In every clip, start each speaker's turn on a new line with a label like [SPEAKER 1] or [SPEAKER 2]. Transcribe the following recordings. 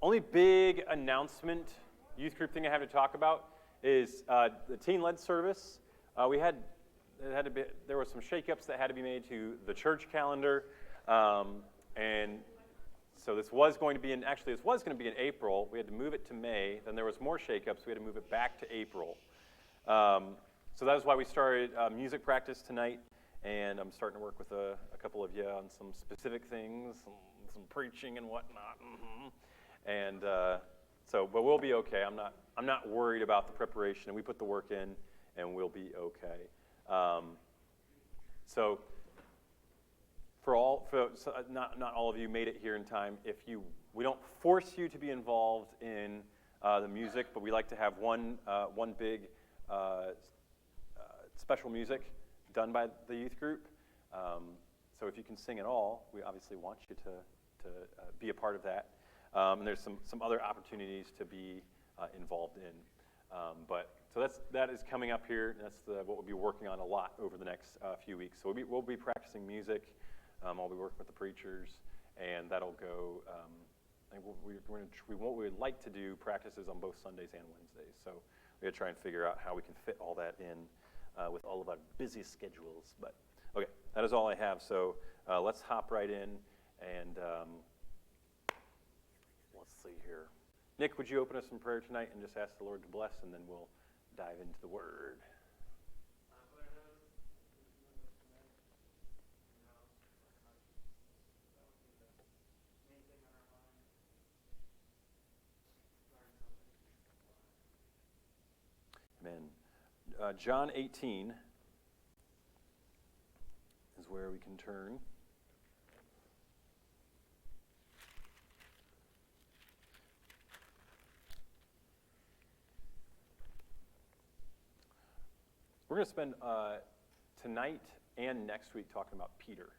[SPEAKER 1] Only big announcement, youth group thing I have to talk about is the teen-led service. There were some shakeups that had to be made to the church calendar, and so this was going to be in April. We had to move it to May. Then there was more shakeups. We had to move it back to April. So that is why we started music practice tonight, and I'm starting to work with a couple of you on some specific things, some preaching and whatnot. And but we'll be okay. I'm not worried about the preparation. We put the work in, and we'll be okay. So not all of you made it here in time. We don't force you to be involved in the music, but we like to have one big special music done by the youth group. So if you can sing at all, we obviously want you to be a part of that. And there's some other opportunities to be involved in. So that is coming up here. That's what we'll be working on a lot over the next few weeks. So we'll be practicing music. I'll be working with the preachers, and that'll go. What we'd like to do practices on both Sundays and Wednesdays. So we're gonna try and figure out how we can fit all that in with all of our busy schedules. But okay, that is all I have. So let's hop right in and. Let's see here. Nick, would you open us in prayer tonight and just ask the Lord to bless, and then we'll dive into the Word. Amen. John 18 is where we can turn. We're going to spend tonight and next week talking about Peter.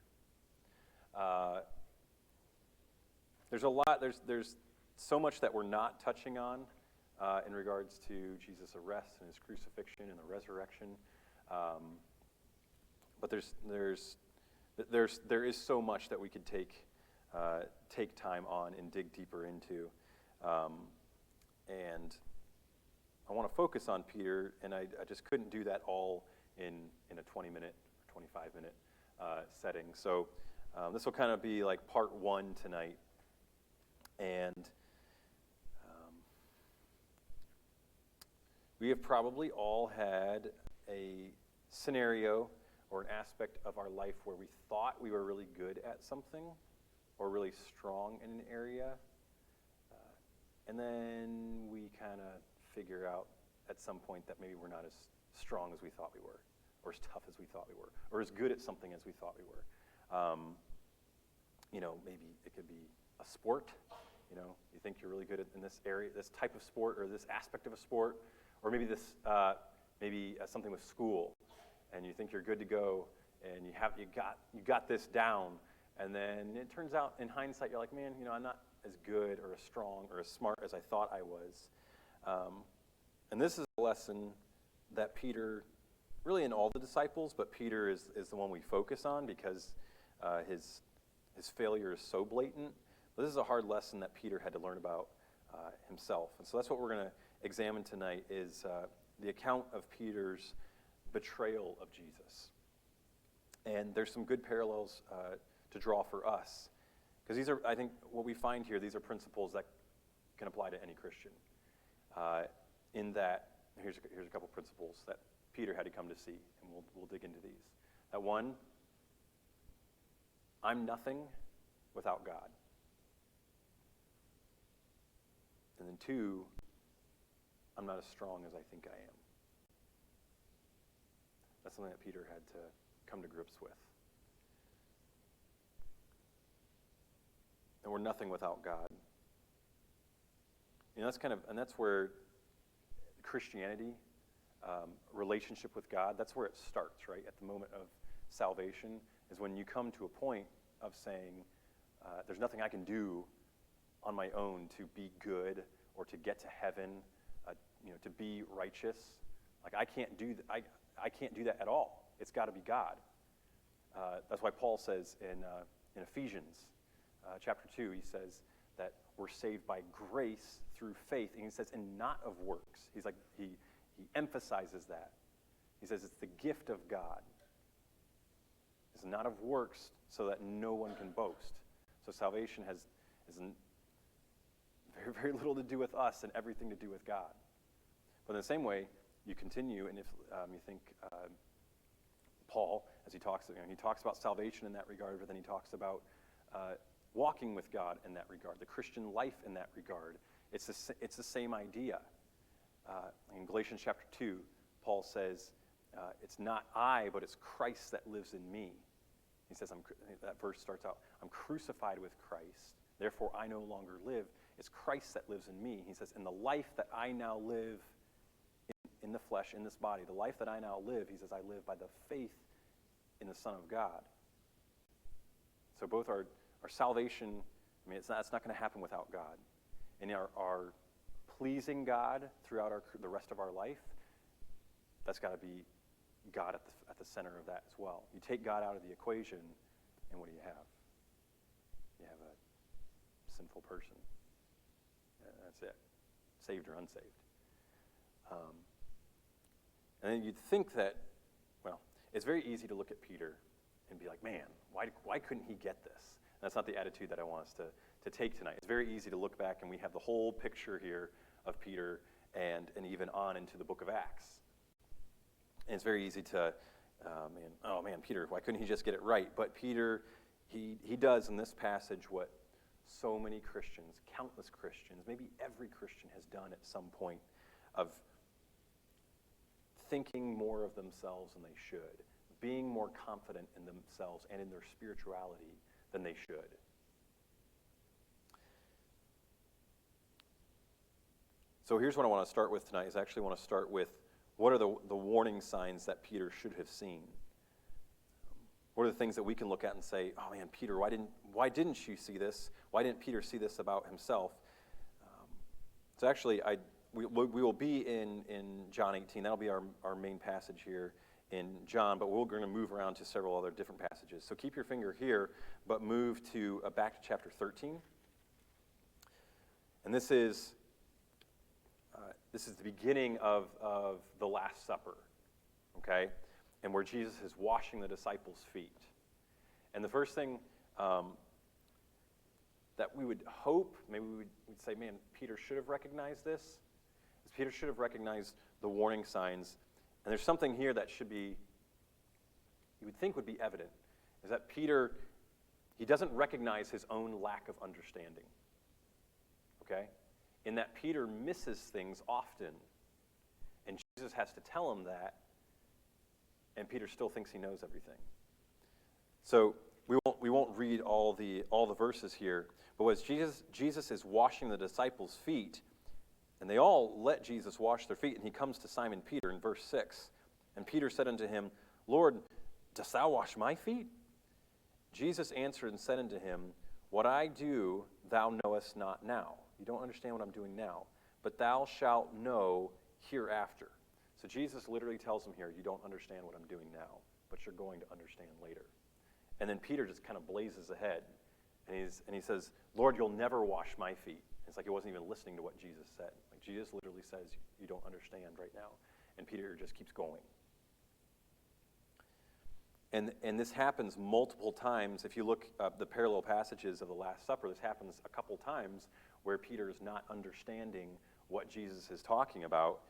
[SPEAKER 1] There's a lot. There's so much that we're not touching on in regards to Jesus' arrest and his crucifixion and the resurrection. But there is so much that we could take time on and dig deeper into. And I want to focus on Peter, and I just couldn't do that all in a 20-minute or 25-minute setting. So this will kind of be like part one tonight. And we have probably all had a scenario or an aspect of our life where we thought we were really good at something or really strong in an area. And then we kind of figure out at some point that maybe we're not as strong as we thought we were, or as tough as we thought we were, or as good at something as we thought we were. Maybe it could be a sport. You think you're really good in this area, this type of sport, or this aspect of a sport, or maybe something with school, and you think you're good to go, and you got this down, and then it turns out in hindsight you're like, man, I'm not as good or as strong or as smart as I thought I was. And this is a lesson that Peter, really in all the disciples, but Peter is the one we focus on because his failure is so blatant. But this is a hard lesson that Peter had to learn about himself. And so that's what we're going to examine tonight is the account of Peter's betrayal of Jesus. And there's some good parallels to draw for us. Because these are, I think, what we find here, these are principles that can apply to any Christian. In that, here's a couple principles that Peter had to come to see, and we'll dig into these. That one, I'm nothing without God. And then two, I'm not as strong as I think I am. That's something that Peter had to come to grips with. And we're nothing without God. That's where Christianity, relationship with God, that's where it starts, right? At the moment of salvation is when you come to a point of saying, there's nothing I can do on my own to be good or to get to heaven, to be righteous. Like I can't do that at all. It's got to be God. That's why Paul says in Ephesians chapter 2, he says that we're saved by grace through faith. And he says, and not of works. He's like, he emphasizes that. He says it's the gift of God. It's not of works so that no one can boast. So salvation has very, very little to do with us and everything to do with God. But in the same way, you continue, and if you think Paul, as he talks about salvation in that regard, but then he talks about walking with God in that regard, the Christian life in that regard. It's the same idea. In Galatians chapter 2, Paul says, it's not I, but it's Christ that lives in me. He says, that verse starts out, I'm crucified with Christ, therefore I no longer live. It's Christ that lives in me. He says, in the life that I now live in the flesh, in this body, the life that I now live, he says, I live by the faith in the Son of God. So both our salvation, I mean, it's not going to happen without God. And our pleasing God throughout the rest of our life, that's got to be God at the center of that as well. You take God out of the equation, and what do you have? You have a sinful person. That's it. Saved or unsaved. And then you'd think that, well, it's very easy to look at Peter and be like, man, why couldn't he get this? And that's not the attitude that I want us to take tonight. It's very easy to look back, and we have the whole picture here of Peter and even on into the book of Acts. And it's very easy to, Peter, why couldn't he just get it right? But Peter, he does in this passage what so many Christians, countless Christians, maybe every Christian has done at some point, of thinking more of themselves than they should, being more confident in themselves and in their spirituality than they should. So here's what I want to start with tonight, is I actually want to start with what are the warning signs that Peter should have seen? What are the things that we can look at and say, oh man, Peter, why didn't you see this? Why didn't Peter see this about himself? So actually, we will be in John 18. That'll be our main passage here in John, but we're going to move around to several other different passages. So keep your finger here, but move to back to chapter 13. And this is the beginning of the Last Supper, okay? And where Jesus is washing the disciples' feet. And the first thing that we would hope, maybe we'd say, man, Peter should have recognized this. Peter should have recognized the warning signs. And there's something here that should be, you would think would be evident, is that Peter, he doesn't recognize his own lack of understanding. Okay? In that Peter misses things often. And Jesus has to tell him that. And Peter still thinks he knows everything. So we won't read all the verses here. But as Jesus is washing the disciples' feet, and they all let Jesus wash their feet, and he comes to Simon Peter in verse 6. And Peter said unto him, Lord, dost thou wash my feet? Jesus answered and said unto him, What I do thou knowest not now. You don't understand what I'm doing now, but thou shalt know hereafter. So Jesus literally tells him here, you don't understand what I'm doing now, but you're going to understand later. And then Peter just kind of blazes ahead, and he says, Lord, you'll never wash my feet. It's like he wasn't even listening to what Jesus said. Like Jesus literally says, you don't understand right now. And Peter just keeps going. And this happens multiple times. If you look up the parallel passages of the Last Supper, this happens a couple times where Peter is not understanding what Jesus is talking about,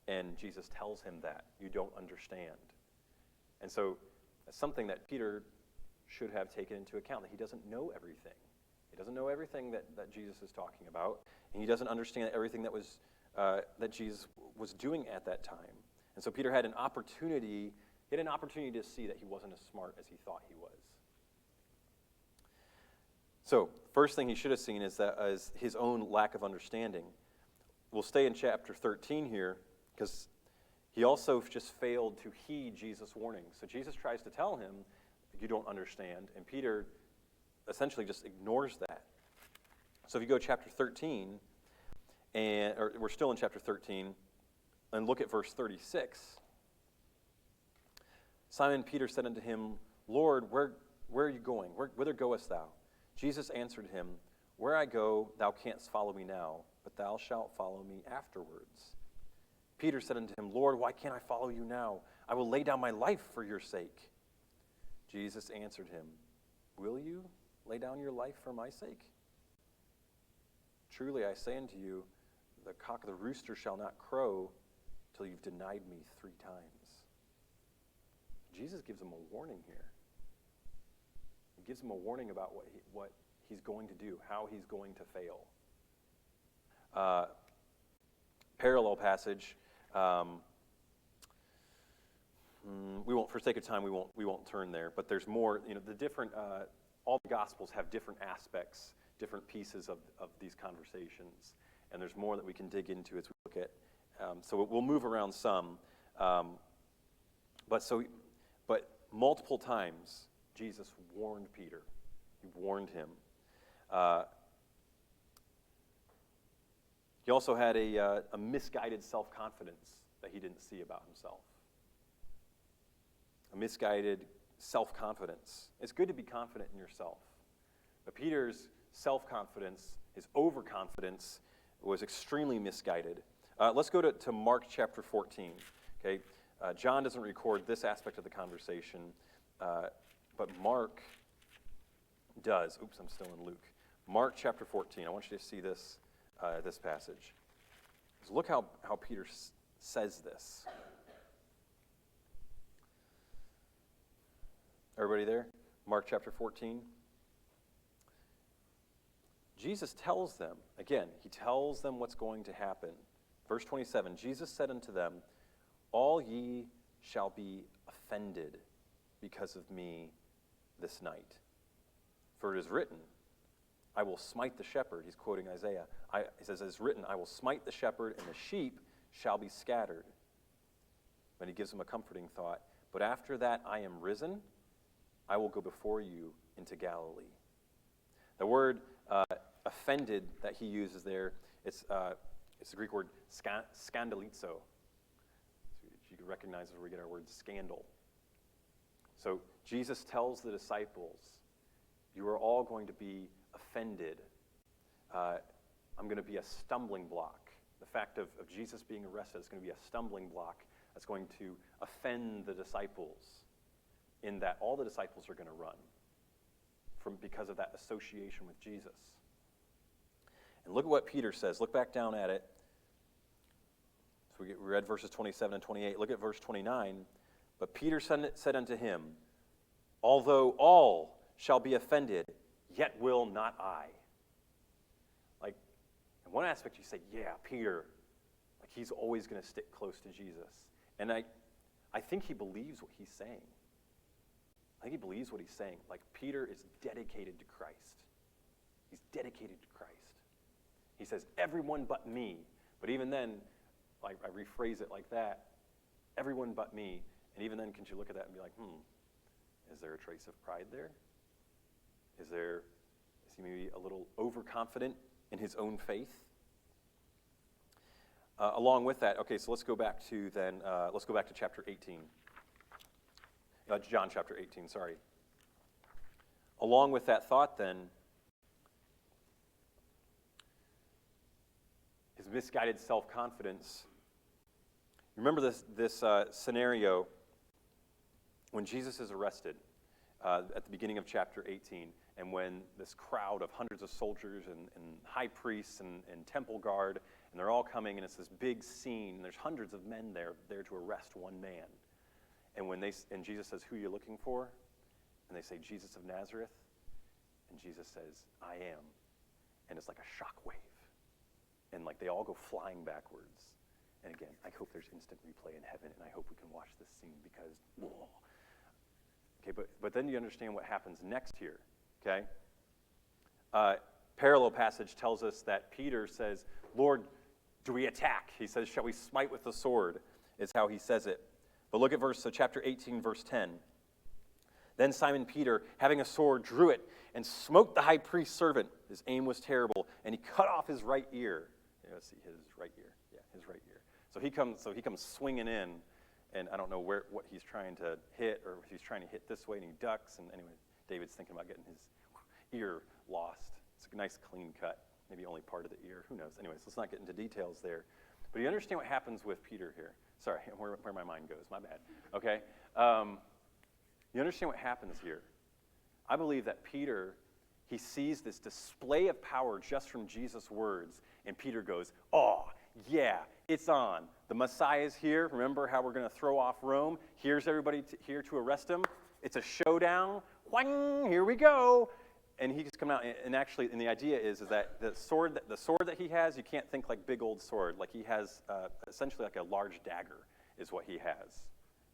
[SPEAKER 1] and Jesus tells him that. You don't understand. And so that's something that Peter should have taken into account, that he doesn't know everything. He doesn't know everything that Jesus is talking about, and he doesn't understand everything that Jesus was doing at that time. And so Peter had an opportunity to see that he wasn't as smart as he thought he was. So, first thing he should have seen is his own lack of understanding. We'll stay in chapter 13 here, because he also just failed to heed Jesus' warning. So Jesus tries to tell him, you don't understand, and Peter essentially just ignores that. So if you go to chapter 13, or we're still in chapter 13, and look at verse 36. Simon Peter said unto him, Lord, where are you going? Whither goest thou? Jesus answered him, Where I go, thou canst follow me now, but thou shalt follow me afterwards. Peter said unto him, Lord, why can't I follow you now? I will lay down my life for your sake. Jesus answered him, will you lay down your life for my sake? Truly I say unto you, the cock of the rooster shall not crow till you've denied me 3 times. Jesus gives him a warning here. He gives him a warning about what he's going to do, how he's going to fail. Parallel passage. We won't, for sake of time, we won't turn there. But there's more. The different. All the Gospels have different aspects, different pieces of these conversations, and there's more that we can dig into as we look at. So we'll move around some, but multiple times Jesus warned Peter. He warned him. He also had a misguided self-confidence that he didn't see about himself. A misguided self-confidence. It's good to be confident in yourself. But Peter's self-confidence, his overconfidence, was extremely misguided. Let's go to Mark chapter 14. Okay, John doesn't record this aspect of the conversation, but Mark does. Oops, I'm still in Luke. Mark chapter 14. I want you to see this passage. So look how Peter says this. Everybody there? Mark chapter 14. Jesus tells them, again, he tells them what's going to happen. Verse 27, Jesus said unto them, all ye shall be offended because of me this night. For it is written, I will smite the shepherd. He's quoting Isaiah. He says, it is written, I will smite the shepherd, and the sheep shall be scattered. But he gives them a comforting thought. But after that I am risen, I will go before you into Galilee. The word offended that he uses there, it's the Greek word scandalizo. You can recognize where we get our word scandal. So Jesus tells the disciples, you are all going to be offended. I'm going to be a stumbling block. The fact of Jesus being arrested is going to be a stumbling block that's going to offend the disciples, in that all the disciples are going to run because of that association with Jesus. And look at what Peter says. Look back down at it. So we read verses 27 and 28. Look at verse 29. But Peter said unto him, although all shall be offended, yet will not I. Like, in one aspect you say, yeah, Peter, like he's always going to stick close to Jesus. And I think he believes what he's saying. I think he believes what he's saying. Like, Peter is dedicated to Christ. He's dedicated to Christ. He says, everyone but me. But even then, like, I rephrase it like that, everyone but me. And even then, can you look at that and be like, is there a trace of pride there? Is he maybe a little overconfident in his own faith? Along with that, okay, so let's go back to chapter 18. John chapter 18, sorry. Along with that thought then, his misguided self-confidence. Remember this scenario when Jesus is arrested at the beginning of chapter 18, and when this crowd of hundreds of soldiers and high priests and temple guard, and they're all coming, and it's this big scene, and there's hundreds of men there to arrest one man. And Jesus says, who are you looking for? And they say, Jesus of Nazareth. And Jesus says, I am. And it's like a shock wave. And like they all go flying backwards. And again, I hope there's instant replay in heaven, and I hope we can watch this scene because, whoa. Okay, but then you understand what happens next here, okay? Parallel passage tells us that Peter says, Lord, do we attack? He says, shall we smite with the sword? Is how he says it. But look at chapter 18, verse 10. Then Simon Peter, having a sword, drew it and smote the high priest's servant. His aim was terrible, and he cut off his right ear. Let's see, his right ear. Yeah, his right ear. So he comes swinging in, and I don't know what he's trying to hit, or if he's trying to hit this way, and he ducks. And anyway, David's thinking about getting his ear lost. It's a nice clean cut, maybe only part of the ear. Who knows? Anyways, let's not get into details there. But you understand what happens with Peter here. Sorry, where my mind goes. My bad. Okay? You understand what happens here. I believe that Peter, he sees this display of power just from Jesus' words, and Peter goes, oh, yeah, it's on. The Messiah's here. Remember how we're going to throw off Rome? Here's everybody here to arrest him. It's a showdown. Whang, here we go. And he's coming out, and actually, and the idea is that the sword that he has, you can't think like big old sword. Like he has essentially like a large dagger is what he has.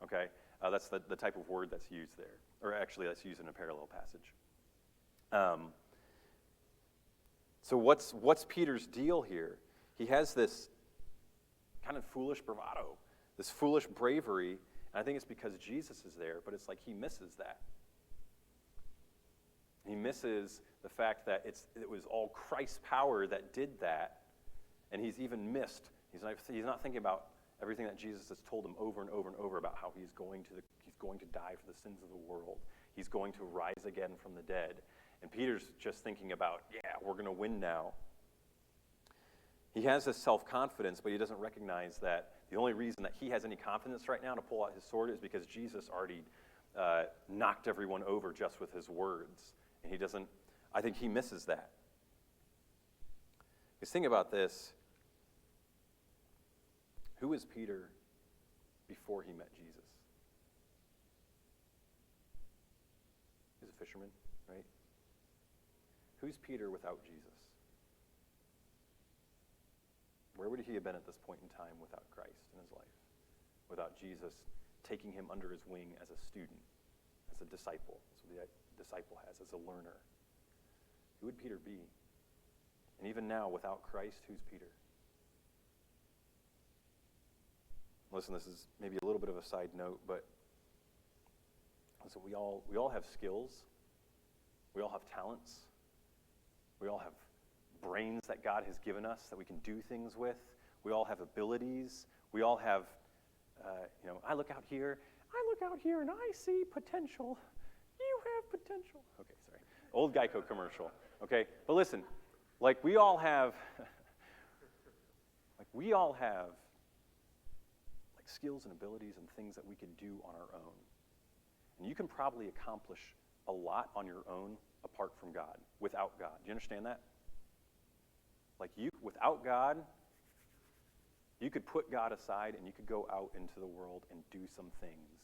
[SPEAKER 1] Okay? That's the type of word that's used there. Or actually, that's used in a parallel passage. So what's Peter's deal here? He has this kind of foolish bravado, this foolish bravery, and I think it's because Jesus is there, but it's like he misses that. He misses the fact that it was all Christ's power that did that, and he's even missed. He's not thinking about everything that Jesus has told him over and over and over about how he's going to die for the sins of the world. He's going to rise again from the dead. And Peter's just thinking about, yeah, we're going to win now. He has this self-confidence, but he doesn't recognize that the only reason that he has any confidence right now to pull out his sword is because Jesus already knocked everyone over just with his words. And he doesn't, I think he misses that. Because think about this. Who was Peter before he met Jesus? He was a fisherman, right? Who's Peter without Jesus? Where would he have been at this point in time without Christ in his life? Without Jesus taking him under his wing as a student, as a disciple. That's what the disciple has, as a learner. Who would Peter be? And even now, without Christ, who's Peter? Listen, this is maybe a little bit of a side note, but listen, we all have skills. We all have talents. We all have brains that God has given us that we can do things with. We all have abilities. We all have, I look out here and I see potential. You have potential. Okay, sorry. Old Geico commercial. Okay, but listen, we all have skills and abilities and things that we can do on our own. And you can probably accomplish a lot on your own apart from God, without God. Do you understand that? Without God, you could put God aside and you could go out into the world and do some things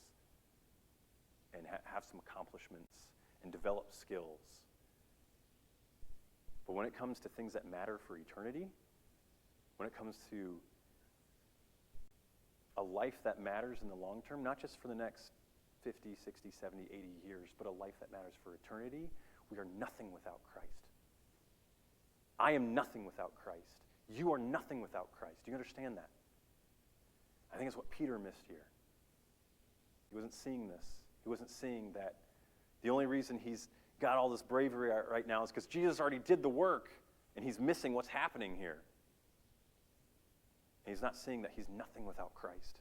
[SPEAKER 1] and have some accomplishments and develop skills. But when it comes to things that matter for eternity, when it comes to a life that matters in the long term, not just for the next 50, 60, 70, 80 years, but a life that matters for eternity, we are nothing without Christ. I am nothing without Christ. You are nothing without Christ. Do you understand that? I think it's what Peter missed here. He wasn't seeing this. He wasn't seeing that the only reason he's got all this bravery right now is because Jesus already did the work, and he's missing what's happening here. And he's not seeing that he's nothing without Christ.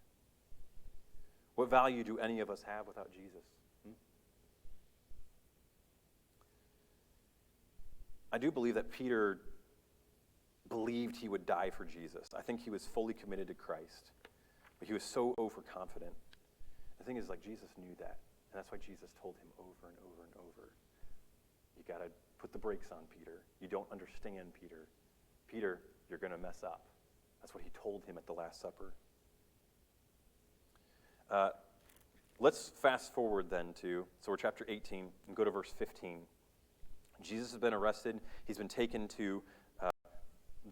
[SPEAKER 1] What value do any of us have without Jesus? I do believe that Peter believed he would die for Jesus. I think he was fully committed to Christ, but he was so overconfident. The thing is, Jesus knew that, and that's why Jesus told him over and over and over, you got to put the brakes on, Peter. You don't understand, Peter. Peter, you're going to mess up. That's what he told him at the Last Supper. Let's fast forward then so we're chapter 18, and go to verse 15. Jesus has been arrested. He's been taken to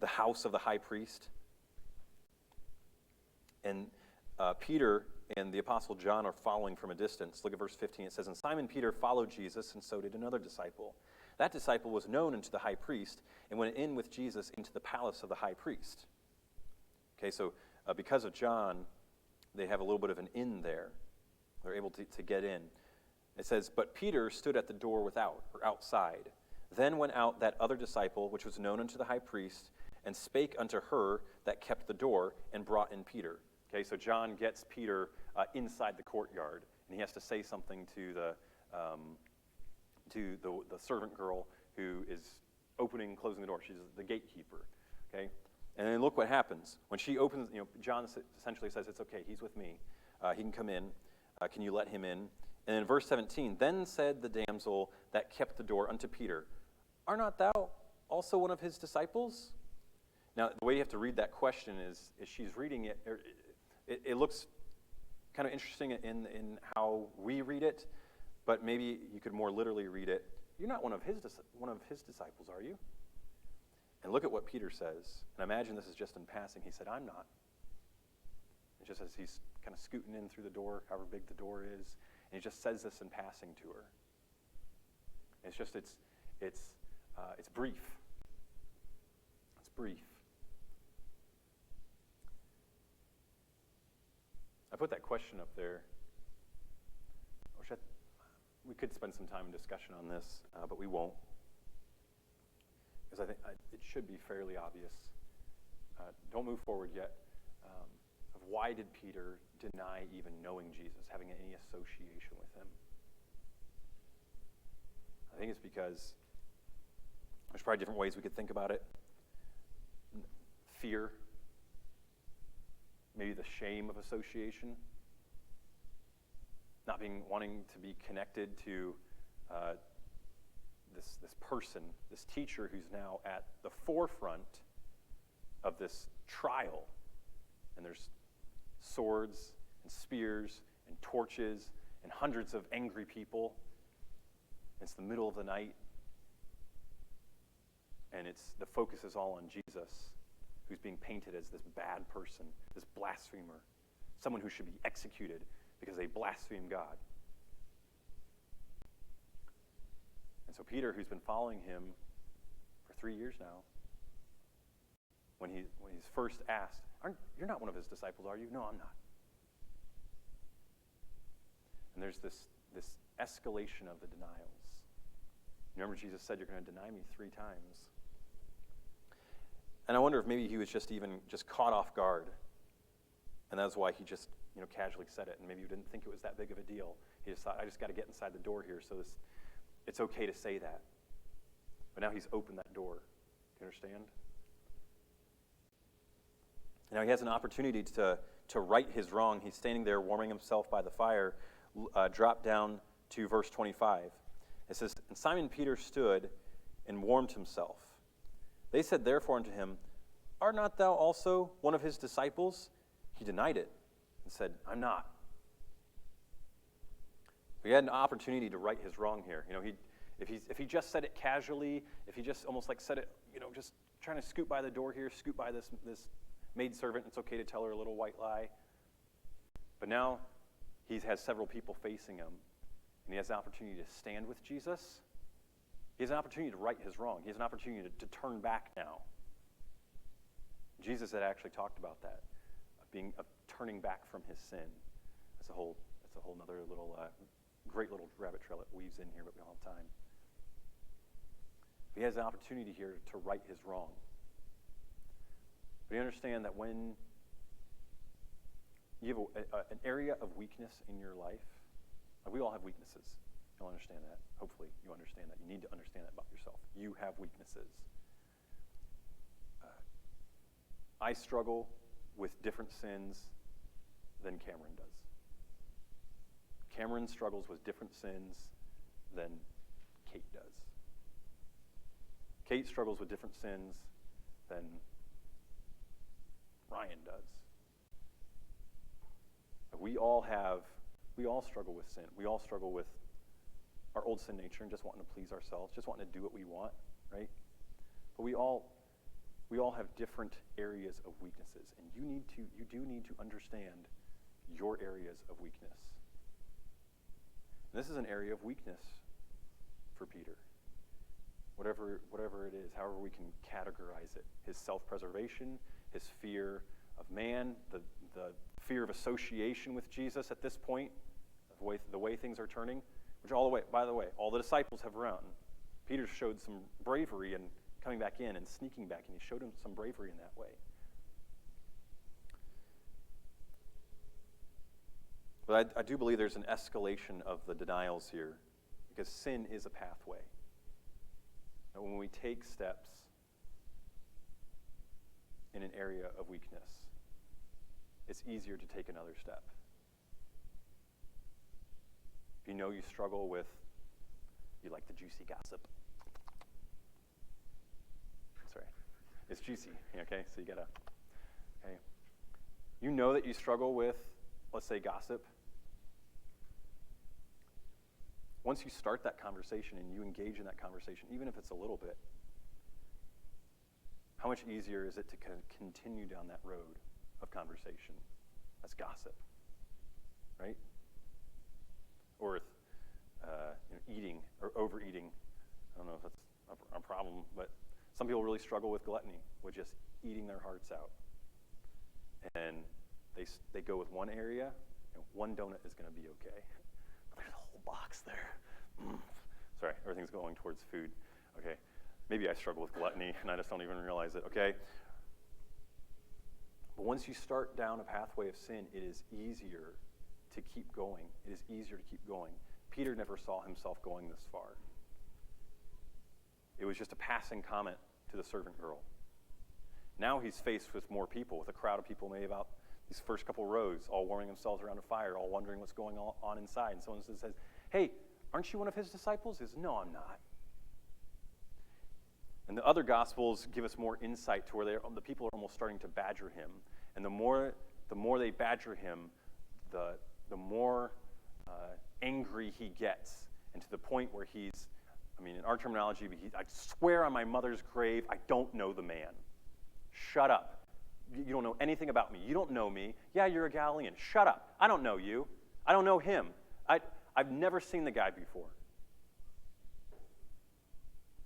[SPEAKER 1] the house of the high priest. And Peter and the Apostle John are following from a distance. Look at verse 15. It says, and Simon Peter followed Jesus, and so did another disciple. That disciple was known unto the high priest, and went in with Jesus into the palace of the high priest. Okay, so because of John, they have a little bit of an in there. They're able to get in. It says, but Peter stood at the door without, or outside. Then went out that other disciple, which was known unto the high priest, and spake unto her that kept the door, and brought in Peter. Okay, so John gets Peter inside the courtyard, and he has to say something to the servant girl who is opening and closing the door. She's the gatekeeper, okay? And then look what happens. When she opens, John essentially says, it's okay, he's with me. He can come in. Can you let him in? And in verse 17, then said the damsel that kept the door unto Peter, are not thou also one of his disciples? Now, the way you have to read that question is she's reading it, it looks kind of interesting in how we read it, but maybe you could more literally read it. You're not one of his disciples, are you? And look at what Peter says. And imagine this is just in passing. He said, I'm not. It just as he's kind of scooting in through the door, however big the door is, and he just says this in passing to her. It's just, it's brief. It's brief. I put that question up there. We could spend some time in discussion on this, but we won't. Because I think it should be fairly obvious. Don't move forward yet. Of why did Peter deny even knowing Jesus, having any association with him? I think it's because there's probably different ways we could think about it. Fear. Maybe the shame of association. Not wanting to be connected to this person, this teacher who's now at the forefront of this trial. And there's swords and spears and torches and hundreds of angry people. It's the middle of the night. And the focus is all on Jesus, who's being painted as this bad person, this blasphemer, someone who should be executed because they blaspheme God. And so Peter, who's been following him for 3 years now, when he's first asked, you're not one of his disciples, are you? No, I'm not. And there's this escalation of the denials. Remember, Jesus said, you're going to deny me 3 times. And I wonder if maybe he was just caught off guard. And that's why he just casually said it. And maybe he didn't think it was that big of a deal. He just thought, I just got to get inside the door here, so it's okay to say that. But now he's opened that door. Do you understand? Now he has an opportunity to right his wrong. He's standing there warming himself by the fire. Drop down to verse 25. It says, and Simon Peter stood and warmed himself. They said therefore unto him, art not thou also one of his disciples? He denied it and said, I'm not. He had an opportunity to right his wrong here. If he just said it casually, if he just almost like said it, just trying to scoot by the door here, scoot by this maidservant, it's okay to tell her a little white lie. But now he has several people facing him, and he has the opportunity to stand with Jesus. He has an opportunity to right his wrong. He has an opportunity to turn back now. Jesus had actually talked about that, of turning back from his sin. That's a whole other little great little rabbit trail that weaves in here, but we don't have time. He has an opportunity here to right his wrong. But you understand that when you have an area of weakness in your life, we all have weaknesses. You'll understand that. Hopefully you understand that. You need to understand that about yourself. You have weaknesses. I struggle with different sins than Cameron does. Cameron struggles with different sins than Kate does. Kate struggles with different sins than Ryan does. We all struggle with sin. We all struggle with our old sin nature and just wanting to please ourselves, just wanting to do what we want, right? But we all have different areas of weaknesses, and you do need to understand your areas of weakness. And this is an area of weakness for Peter. Whatever it is, however we can categorize it. His self-preservation, his fear of man, the fear of association with Jesus at this point, the way things are turning, which by the way, all the disciples have run. Peter showed some bravery in coming back in and sneaking back, and he showed him some bravery in that way. But I do believe there's an escalation of the denials here, because sin is a pathway. that when we take steps in an area of weakness, it's easier to take another step. If you know you struggle with, you like the juicy gossip. Sorry. It's juicy, okay? So you gotta, okay? You know that you struggle with, let's say, gossip. Once you start that conversation and you engage in that conversation, even if it's a little bit, how much easier is it to continue down that road of conversation? That's gossip, right? Or with eating or overeating. I don't know if that's a problem, but some people really struggle with gluttony, with just eating their hearts out. And they go with one area, and one donut is going to be okay. But there's a whole box there. Sorry, everything's going towards food. Okay, maybe I struggle with gluttony, and I just don't even realize it, okay? But once you start down a pathway of sin, it is easier to keep going. It is easier to keep going. Peter never saw himself going this far. It was just a passing comment to the servant girl. Now he's faced with more people, with a crowd of people maybe about these first couple rows, all warming themselves around a fire, all wondering what's going on inside. And someone says, hey, aren't you one of his disciples? He says, no, I'm not. And the other Gospels give us more insight to where the people are almost starting to badger him. And the more they badger him, the more angry he gets. And to the point where he's, in our terminology, I swear on my mother's grave, I don't know the man. Shut up. You don't know anything about me. You don't know me. Yeah, you're a Galilean. Shut up. I don't know you. I don't know him. I've never seen the guy before.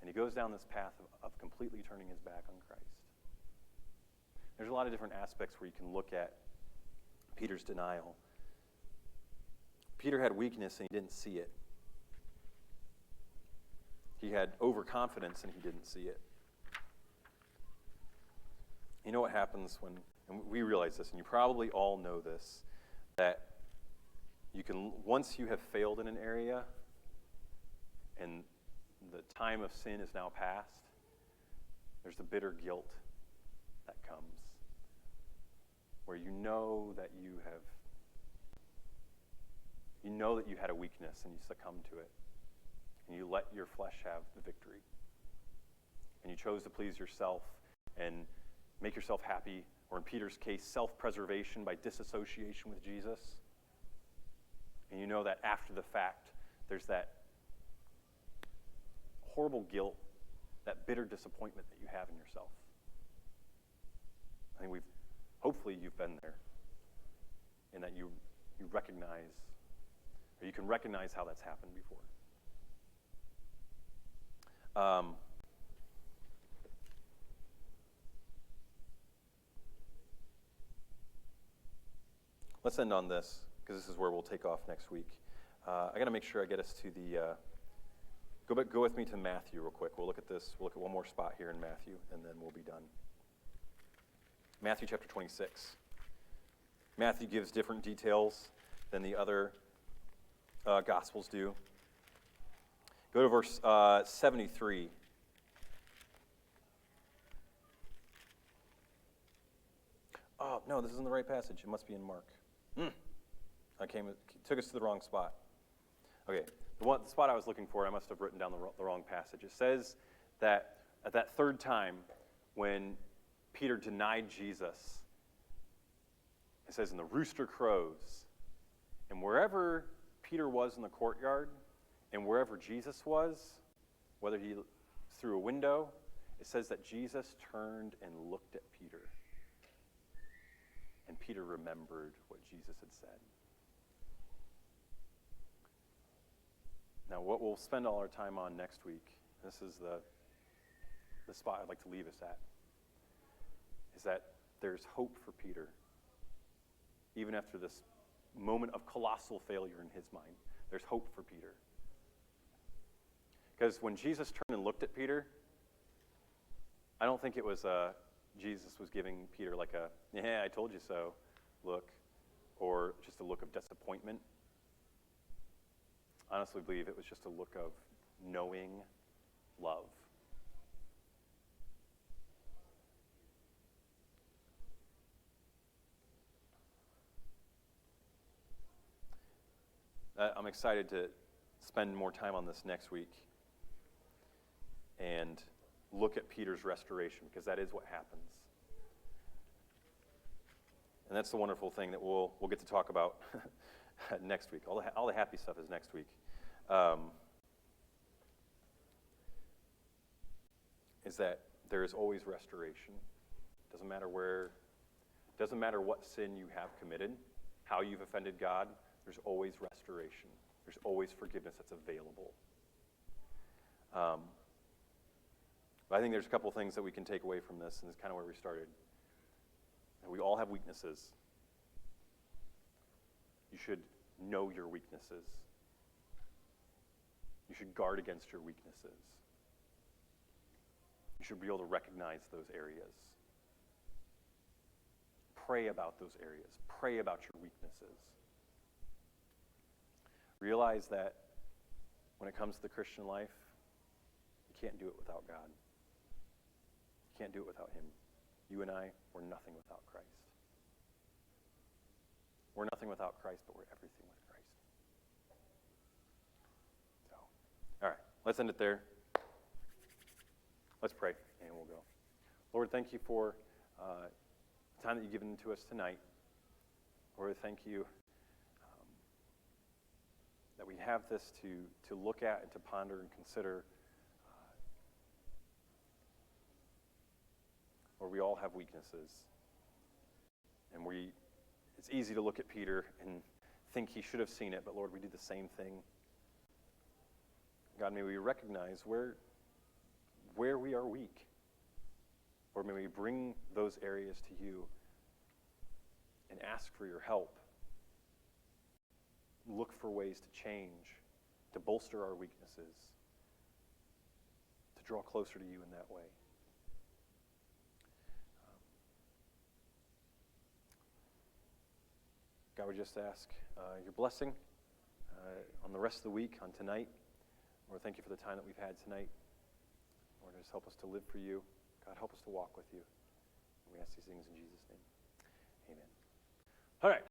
[SPEAKER 1] And he goes down this path of completely turning his back on Christ. There's a lot of different aspects where you can look at Peter's denial. Peter had weakness and he didn't see it. He had overconfidence and he didn't see it. You know what happens when, and we realize this, and you probably all know this, that once you have failed in an area and the time of sin is now past, there's the bitter guilt that comes, where you know that you had a weakness and you succumbed to it, and you let your flesh have the victory, and you chose to please yourself and make yourself happy, or in Peter's case, self-preservation by disassociation with Jesus. And you know that after the fact, there's that horrible guilt, that bitter disappointment that you have in yourself. I think hopefully you've been there, and that you recognize, or you can recognize how that's happened before. Let's end on this, because this is where we'll take off next week. I got to make sure I get us to the... Go with me to Matthew real quick. We'll look at this. We'll look at one more spot here in Matthew, and then we'll be done. Matthew chapter 26. Matthew gives different details than the other Gospels do. Go to verse 73. Oh, no, this isn't the right passage. It must be in Mark. It took us to the wrong spot. Okay, the spot I was looking for, I must have written down the wrong passage. It says that at that third time, when Peter denied Jesus, it says, and the rooster crows. And wherever Peter was in the courtyard, and wherever Jesus was, whether he through a window, it says that Jesus turned and looked at Peter. And Peter remembered what Jesus had said. Now, what we'll spend all our time on next week, this is the spot I'd like to leave us at, is that there's hope for Peter, even after this moment of colossal failure in his mind. There's hope for Peter. Because when Jesus turned and looked at Peter, I don't think it was Jesus was giving Peter like a, yeah, I told you so look, or just a look of disappointment. I honestly believe it was just a look of knowing love. I'm excited to spend more time on this next week and look at Peter's restoration, because that is what happens. And that's the wonderful thing that we'll get to talk about next week. All the happy stuff is next week. Is that there is always restoration. Doesn't matter what sin you have committed, how you've offended God, there's always restoration. There's always forgiveness that's available. But I think there's a couple things that we can take away from this, and it's kind of where we started. And we all have weaknesses. You should know your weaknesses. You should guard against your weaknesses. You should be able to recognize those areas. Pray about those areas. Pray about your weaknesses. Realize that when it comes to the Christian life, you can't do it without God. You can't do it without Him. You and I, we're nothing without Christ. We're nothing without Christ, but we're everything with Christ. So, all right, let's end it there. Let's pray, and we'll go. Lord, thank you for the time that you've given to us tonight. Lord, thank you that we have this to look at and to ponder and consider. Lord, we all have weaknesses. And it's easy to look at Peter and think he should have seen it, but Lord, we do the same thing. God, may we recognize where we are weak. Lord, may we bring those areas to you and ask for your help. Look for ways to change, to bolster our weaknesses, to draw closer to you in that way. God, we just ask your blessing on the rest of the week, on tonight. Lord, thank you for the time that we've had tonight. Lord, just help us to live for you. God, help us to walk with you. And we ask these things in Jesus' name. Amen. All right.